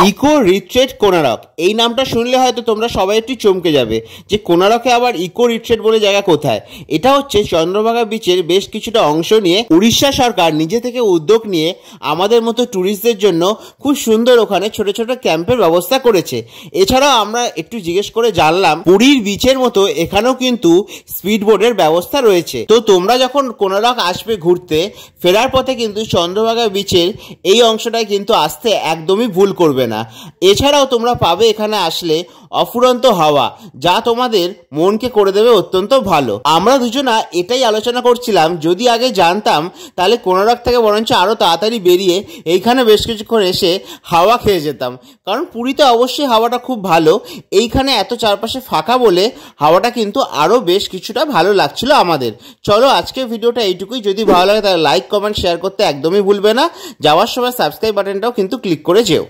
Eco retreat Konark এই নামটা শুনলে হয়তো তোমরা সবাই একটু চমকে যাবে যে কোনারকে আবার ইকো রিট্রিট বলে জায়গা কোথায়। এটা হচ্ছে চন্দ্রভাগা বিচের বেশ কিছুটা অংশ নিয়ে উড়িষ্যা সরকার নিজে থেকে উদ্যোগ নিয়ে আমাদের মতো ট্যুরিস্টদের জন্য খুব সুন্দর ওখানে ছোট ছোট ক্যাম্পের ব্যবস্থা করেছে। এছাড়াও আমরা একটু জিজ্ঞেস করে জানলাম পুরীর বিচের মতো এখানেও কিন্তু স্পিড বোটের ব্যবস্থা রয়েছে। তো তোমরা যখন কোনারক আসবে ঘুরতে, ফেরার পথে কিন্তু চন্দ্রভাগা বিচের এই অংশটায় কিন্তু আসতে একদমই ভুল করবে না। এছাড়াও তোমরা পাবে এখানে আসলে অফুরন্ত হাওয়া, যা তোমাদের মনকে করে দেবে অত্যন্ত ভালো। আমরা দুজনা এটাই আলোচনা করছিলাম, যদি আগে জানতাম তাহলে কোনারক থেকে বরঞ্চ আরো তাড়াতাড়ি বেরিয়ে এইখানে বেশ কিছুক্ষণ এসে হাওয়া খেয়ে যেতাম, কারণ পুরীতে অবশ্যই হাওয়াটা খুব ভালো, এইখানে এত চারপাশে ফাঁকা বলে হাওয়াটা কিন্তু আরো বেশ কিছুটা ভালো লাগছিল আমাদের। চলো আজকের ভিডিওটা এইটুকুই। যদি ভালো লাগে তাহলে লাইক কমেন্ট শেয়ার করতে একদমই ভুলবে না। যাওয়ার সময় সাবস্ক্রাইব বাটনটাও কিন্তু ক্লিক করে যেও।